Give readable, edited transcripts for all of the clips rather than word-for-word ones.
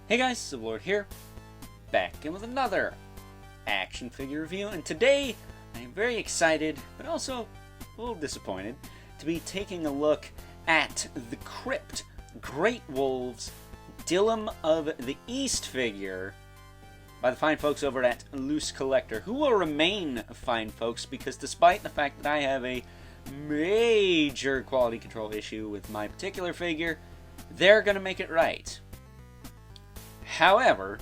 Hey guys, Civilord here, back in with another action figure review, and today I am very excited, but also a little disappointed, to be taking a look at the Crypt Great Wolves Dillim of the East figure by the fine folks over at Loose Collector, who will remain fine folks because despite the fact that I have a major quality control issue with my particular figure, they're going to make it right. However,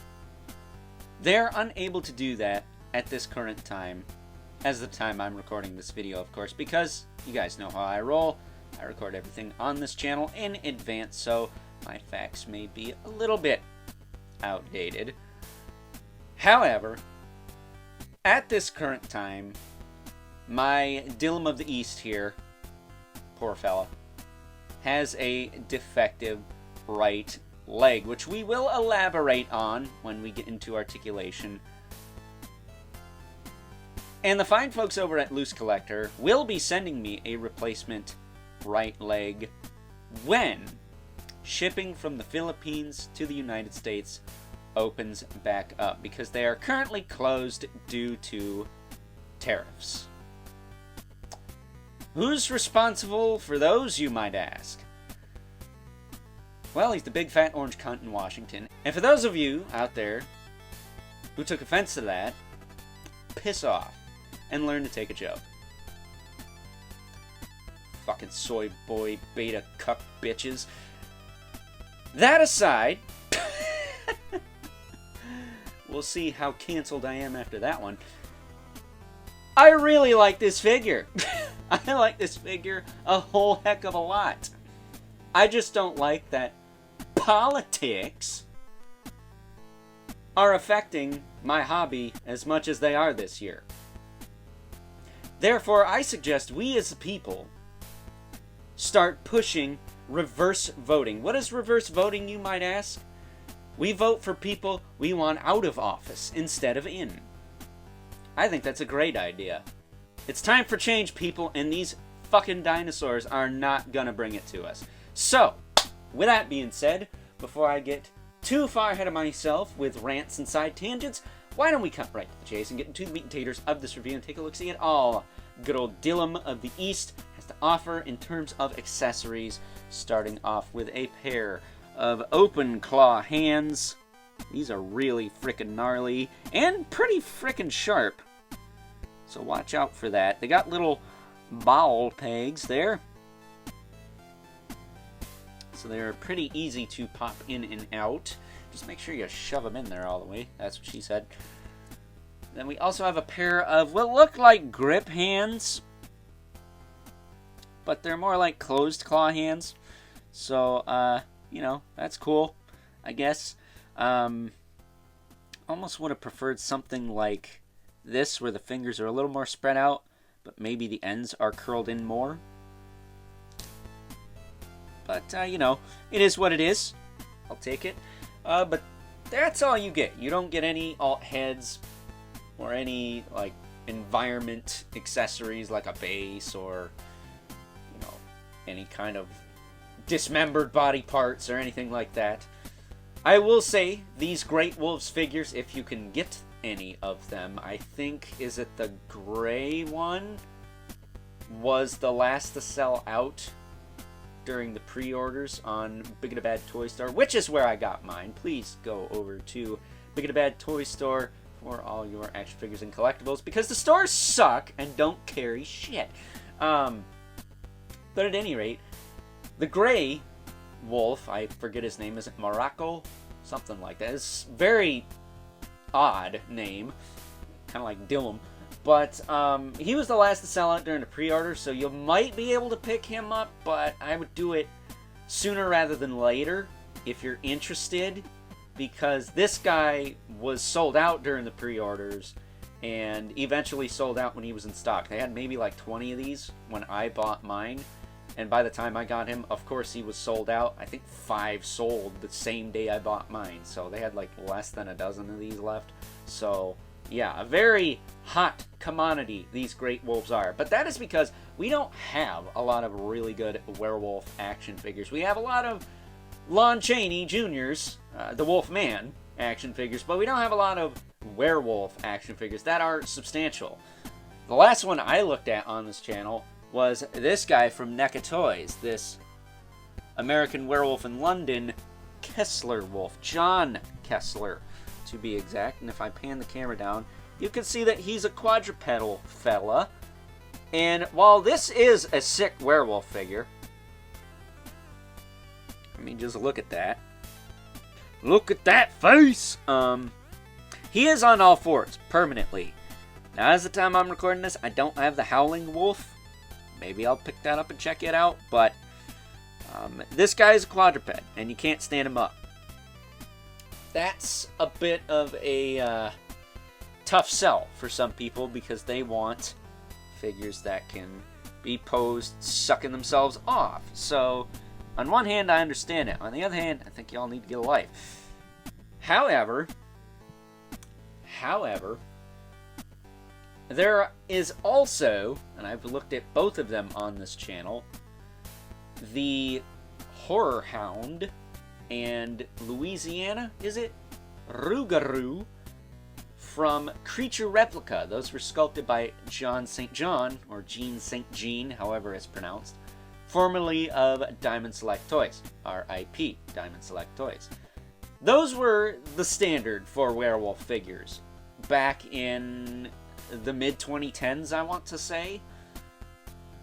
they're unable to do that at this current time, as the time I'm recording this video, of course, because you guys know how I roll. I record everything on this channel in advance, so my facts may be a little bit outdated. However, at this current time, my Dillim of the East here, poor fella, has a defective right leg, which we will elaborate on when we get into articulation. And the fine folks over at Loose Collector will be sending me a replacement right leg when shipping from the Philippines to the United States opens back up, because they are currently closed due to tariffs. Who's responsible for those, you might ask? Well, he's the big fat orange cunt in Washington. And for those of you out there who took offense to that, piss off and learn to take a joke. Fucking soy boy beta cuck bitches. That aside, we'll see how canceled I am after that one. I really like this figure. I like this figure a whole heck of a lot. I just don't like that politics are affecting my hobby as much as they are this year. Therefore, I suggest we as a people start pushing reverse voting. What is reverse voting, you might ask? We vote for people we want out of office instead of in. I think that's a great idea. It's time for change, people, and these fucking dinosaurs are not gonna bring it to us. So, with that being said, before I get too far ahead of myself with rants and side tangents, why don't we cut right to the chase and get into the meat and taters of this review and take a look-see at all good old Dillim of the East has to offer in terms of accessories, starting off with a pair of open claw hands. These are really frickin' gnarly and pretty frickin' sharp, so watch out for that. They got little ball pegs there, so they're pretty easy to pop in and out. Just make sure you shove them in there all the way. That's what she said. Then we also have a pair of what look like grip hands, but they're more like closed claw hands. So, you know, that's cool, I guess. Almost would have preferred something like this, where the fingers are a little more spread out, but maybe the ends are curled in more. But, you know, it is what it is. I'll take it. But that's all you get. You don't get any alt heads or any, like, environment accessories like a base or, you know, any kind of dismembered body parts or anything like that. I will say, these Great Wolves figures, if you can get any of them, I think, is it the gray one, was the last to sell out during the pre-orders on Big and Bad Toy Store, which is where I got mine. Please go over to Big and Bad Toy Store for all your action figures and collectibles, because the stores suck and don't carry shit. But at any rate, the gray wolf, I forget his name, is it Morocco? Something like that. It's a very odd name, kind of like Dillim. But he was the last to sell out during the pre-order, so you might be able to pick him up, but I would do it sooner rather than later if you're interested, because this guy was sold out during the pre-orders and eventually sold out when he was in stock. They had maybe like 20 of these when I bought mine, and by the time I got him, of course, he was sold out. I think 5 sold the same day I bought mine, so they had like less than a dozen of these left. So yeah, a very hot commodity these Great Wolves are. But that is because we don't have a lot of really good werewolf action figures. We have a lot of Lon Chaney Jr.'s The Wolf Man action figures, but we don't have a lot of werewolf action figures that are substantial. The last one I looked at on this channel was this guy from NECA Toys, this American Werewolf in London Kessler Wolf, John Kessler to be exact. And if I pan the camera down, you can see that he's a quadrupedal fella. And while this is a sick werewolf figure, I mean, just look at that. Look at that face! He is on all fours, permanently. Now, as the time I'm recording this, I don't have the Howling Wolf. Maybe I'll pick that up and check it out, but this guy is a quadruped, and you can't stand him up. That's a bit of a tough sell for some people, because they want figures that can be posed sucking themselves off. So, on one hand, I understand it. On the other hand, I think y'all need to get a life. However, there is also, and I've looked at both of them on this channel, the Horror Hound and Louisiana, is it? Rougarou from Creature Replica. Those were sculpted by John St. John, or Jean St. Jean, however it's pronounced, formerly of Diamond Select Toys, RIP, Diamond Select Toys. Those were the standard for werewolf figures back in the mid-2010s, I want to say.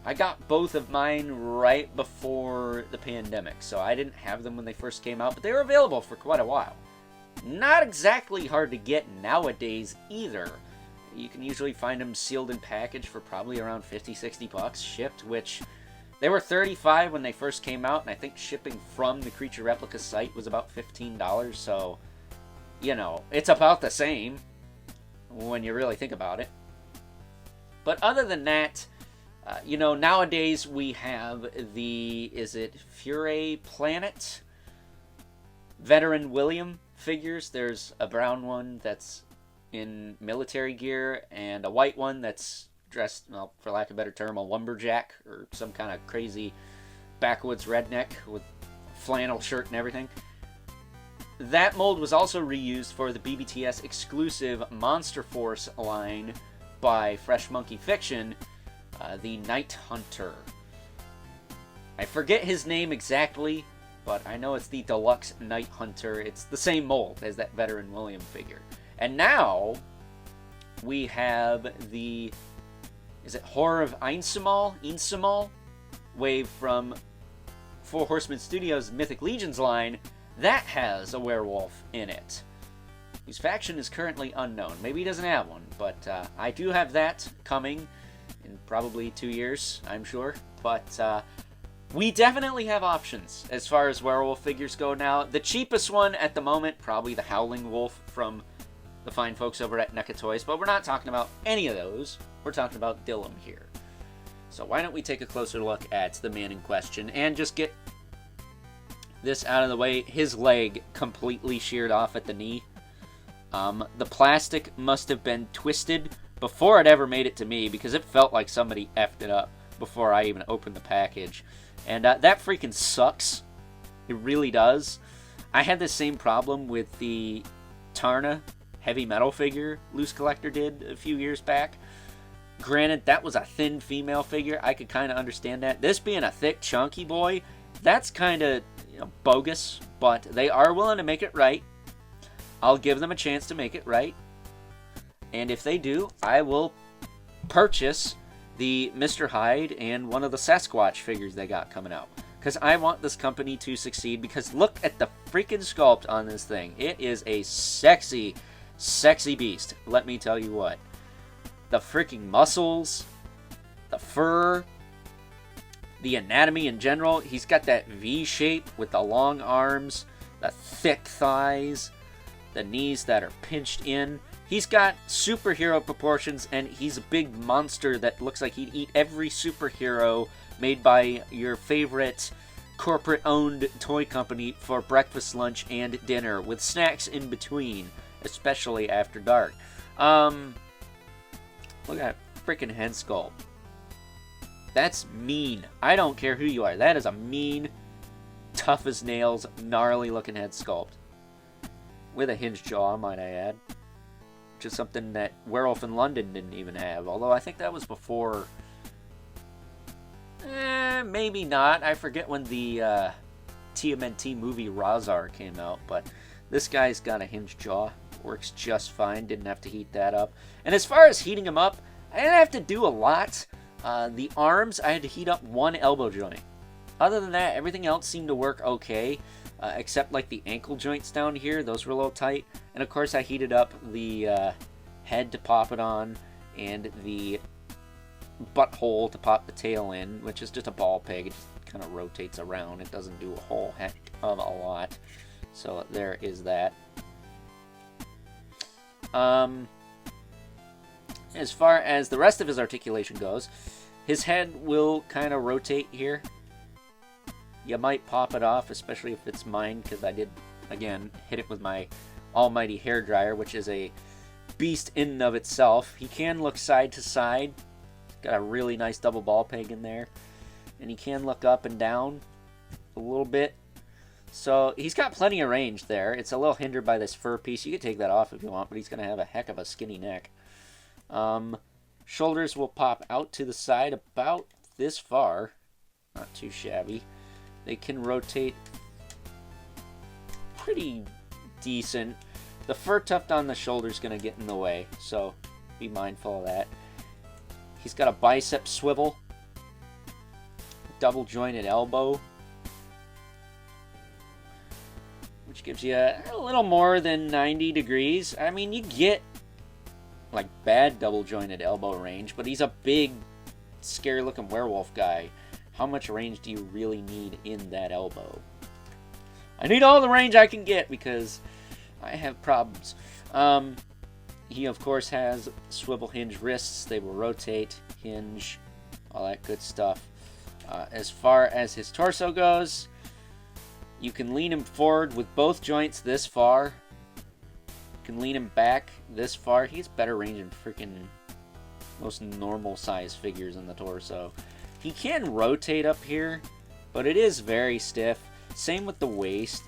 I got both of mine right before the pandemic, so I didn't have them when they first came out, but they were available for quite a while. Not exactly hard to get nowadays either. You can usually find them sealed and packaged for probably around 50-60 bucks shipped, which they were $35 when they first came out, and I think shipping from the Creature Replica site was about $15, so, you know, it's about the same when you really think about it. But other than that, you know, nowadays we have the, is it Fury Planet? Veteran William figures. There's a brown one that's in military gear, and a white one that's dressed, well, for lack of a better term, a lumberjack, or some kind of crazy backwoods redneck with flannel shirt and everything. That mold was also reused for the BBTS exclusive Monster Force line by Fresh Monkey Fiction, the Night Hunter. I forget his name exactly, but I know it's the Deluxe Night Hunter. It's the same mold as that Veteran William figure. And now we have the, is it Horror of Einsamal wave from Four Horsemen Studios' Mythic Legions line. That has a werewolf in it, whose faction is currently unknown. Maybe he doesn't have one, but I do have that coming in probably 2 years, I'm sure. But we definitely have options as far as werewolf figures go now. The cheapest one at the moment, probably the Howling Wolf from the fine folks over at NECA Toys, but we're not talking about any of those. We're talking about Dillim here. So why don't we take a closer look at the man in question and just get this out of the way. His leg completely sheared off at the knee. The plastic must have been twisted before it ever made it to me, because it felt like somebody effed it up before I even opened the package. And that freaking sucks. It really does. I had the same problem with the Tarna heavy metal figure Loose Collector did a few years back. Granted, that was a thin female figure. I could kind of understand that. This being a thick, chunky boy, that's kind of, you know, bogus, but they are willing to make it right. I'll give them a chance to make it right. And if they do, I will purchase the Mr. Hyde and one of the Sasquatch figures they got coming out. Because I want this company to succeed, because look at the freaking sculpt on this thing. It is a sexy, sexy beast. Let me tell you what. The freaking muscles, the fur, the anatomy in general. He's got that V shape with the long arms, the thick thighs, the knees that are pinched in. He's got superhero proportions, and he's a big monster that looks like he'd eat every superhero made by your favorite corporate-owned toy company for breakfast, lunch, and dinner, with snacks in between, especially after dark. Look at that freaking head sculpt. That's mean. I don't care who you are. That is a mean, tough as nails, gnarly looking head sculpt. With a hinged jaw, might I add. Which is something that Werewolf in London didn't even have. Although I think that was before... maybe not. I forget when the TMNT movie Razar came out. But this guy's got a hinged jaw. Works just fine. Didn't have to heat that up. And as far as heating him up, I didn't have to do a lot. The arms, I had to heat up one elbow joint. Other than that, everything else seemed to work okay. Except like the ankle joints down here. Those were a little tight. And of course I heated up the head to pop it on. And the butthole to pop the tail in. Which is just a ball peg. It just kind of rotates around. It doesn't do a whole heck of a lot. So there is that. As far as the rest of his articulation goes, his head will kind of rotate here. You might pop it off, especially if it's mine, because I did, again, hit it with my almighty hairdryer, which is a beast in and of itself. He can look side to side. Got a really nice double ball peg in there. And he can look up and down a little bit. So he's got plenty of range there. It's a little hindered by this fur piece. You can take that off if you want, but he's going to have a heck of a skinny neck. Shoulders will pop out to the side about this far. Not too shabby. They can rotate pretty decent. The fur tuft on the shoulder is going to get in the way, so be mindful of that. He's got a bicep swivel. Double jointed elbow. Which gives you a little more than 90 degrees. I mean, you get like bad double jointed elbow range, but he's a big, scary looking werewolf guy. How much range do you really need in that elbow? I need all the range I can get because I have problems. He of course has swivel hinge wrists. They will rotate, hinge, all that good stuff. As far as his torso goes, you can lean him forward with both joints this far. You can lean him back this far. He has better range than freaking most normal size figures in the torso. He can rotate up here, but it is very stiff. Same with the waist.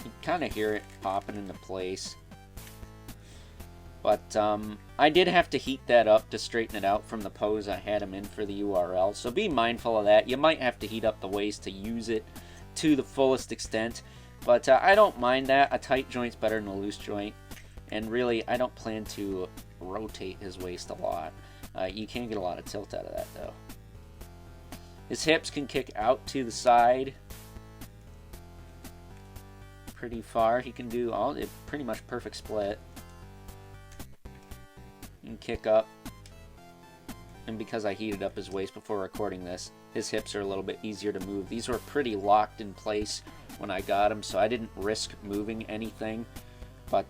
You kind of hear it popping into place. But I did have to heat that up to straighten it out from the pose I had him in for the URL. So be mindful of that. You might have to heat up the waist to use it to the fullest extent. But I don't mind that. A tight joint's better than a loose joint. And really, I don't plan to rotate his waist a lot. You can get a lot of tilt out of that, though. His hips can kick out to the side pretty far. He can do all pretty much perfect split. He can kick up. And because I heated up his waist before recording this, his hips are a little bit easier to move. These were pretty locked in place when I got him, so I didn't risk moving anything. But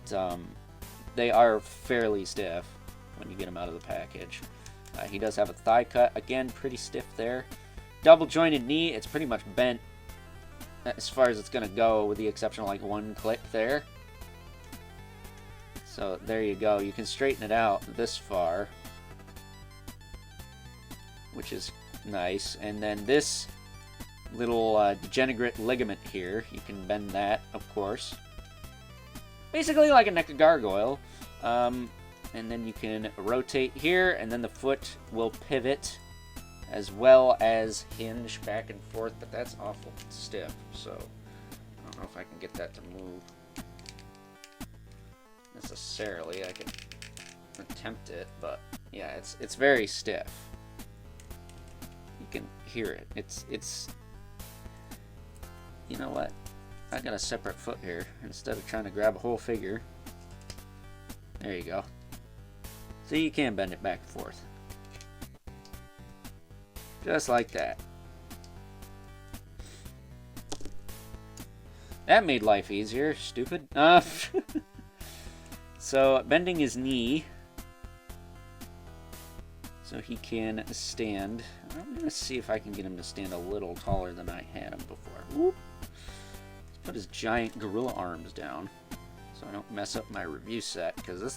they are fairly stiff when you get him out of the package. He does have a thigh cut. Again, pretty stiff there. Double jointed knee. It's pretty much bent as far as it's going to go, with the exception of like one click there. So there you go. You can straighten it out this far, which is nice. And then this little degenerate ligament here, you can bend that, of course. Basically like a neck of gargoyle. And then you can rotate here, and then the foot will pivot as well as hinge back and forth, but that's awful stiff, so I don't know if I can get that to move necessarily. I can attempt it, but yeah, it's very stiff. You can hear it. It's you know what? I got a separate foot here instead of trying to grab a whole figure. There you go. So you can bend it back and forth. Just like that. That made life easier, stupid. So, bending his knee so he can stand. I'm going to see if I can get him to stand a little taller than I had him before. Whoop. Let's put his giant gorilla arms down so I don't mess up my review set, because this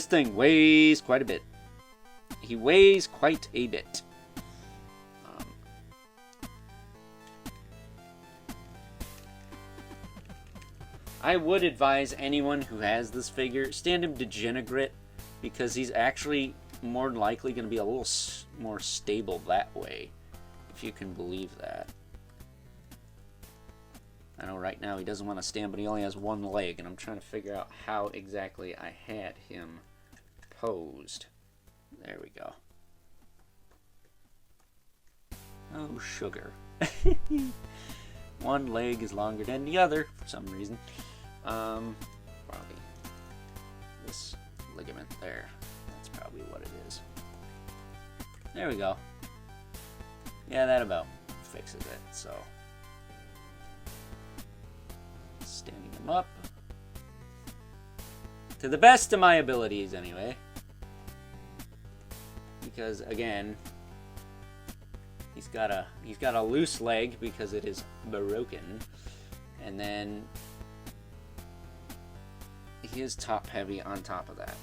thing weighs quite a bit. He weighs quite a bit. I would advise anyone who has this figure, stand him Degenerate, because he's actually more likely going to be a little more stable that way, if you can believe that. I know right now he doesn't want to stand, but he only has one leg, and I'm trying to figure out how exactly I had him posed. There we go. Oh, sugar. One leg is longer than the other, for some reason. Probably this ligament there. That's probably what it is. There we go. Yeah, that about fixes it, so. Standing him up. To the best of my abilities, anyway. Because, again, he's got a loose leg because it is broken. And then he is top heavy on top of that.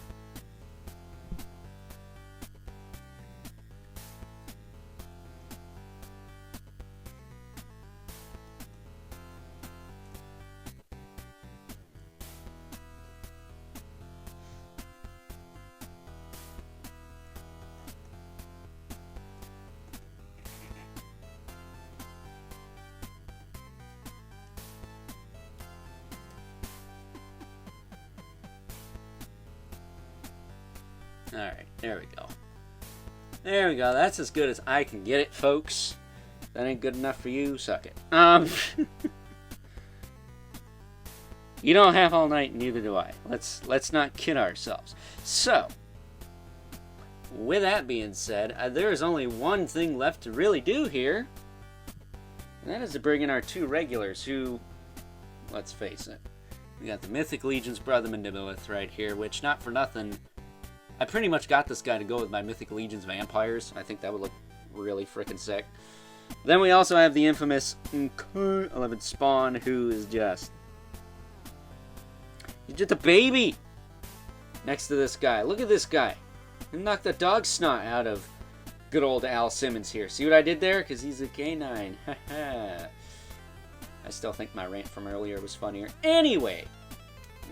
Alright, there we go. There we go. That's as good as I can get it, folks. If that ain't good enough for you, suck it. You don't have all night, neither do I. Let's not kid ourselves. So, with that being said, there is only one thing left to really do here. And that is to bring in our two regulars who, let's face it, we got the Mythic Legion's Brother Mandibilith right here, which, not for nothing, I pretty much got this guy to go with my Mythic Legion's Vampires. I think that would look really freaking sick. Then we also have the infamous 11 Spawn, who is just... he's just a baby! Next to this guy. Look at this guy. He knocked the dog snot out of good old Al Simmons here. See what I did there? Because he's a canine. I still think my rant from earlier was funnier. Anyway,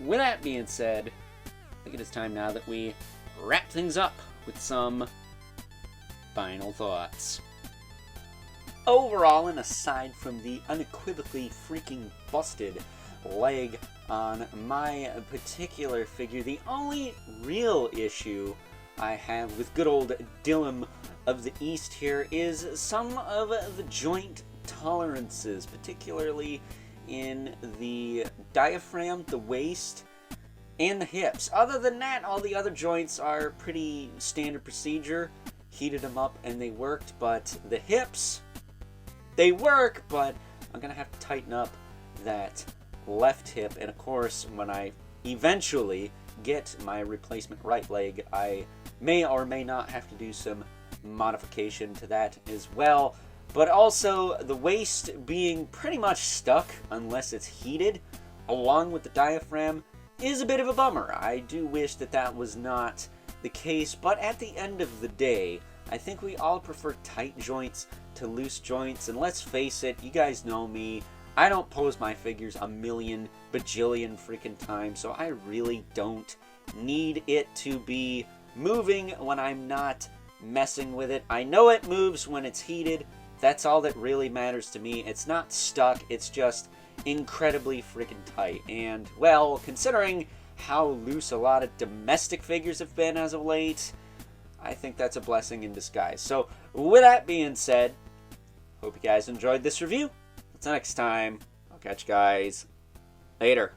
with that being said, I think it is time now that we wrap things up with some final thoughts. Overall, and aside from the unequivocally freaking busted leg on my particular figure, the only real issue I have with good old Dillim of the East here is some of the joint tolerances, particularly in the diaphragm, the waist, and the hips. Other than that, all the other joints are pretty standard procedure. Heated them up and they worked, but the hips, they work, but I'm gonna have to tighten up that left hip. And of course, when I eventually get my replacement right leg, I may or may not have to do some modification to that as well. But also, the waist being pretty much stuck unless it's heated, along with the diaphragm, is a bit of a bummer. I do wish that that was not the case, but at the end of the day, I think we all prefer tight joints to loose joints, and let's face it, you guys know me, I don't pose my figures a million bajillion freaking times, so I really don't need it to be moving when I'm not messing with it. I know it moves when it's heated. That's all that really matters to me. It's not stuck, it's just incredibly freaking tight. And, well, considering how loose a lot of domestic figures have been as of late, I think that's a blessing in disguise. So, with that being said, hope you guys enjoyed this review. Until next time, I'll catch you guys later.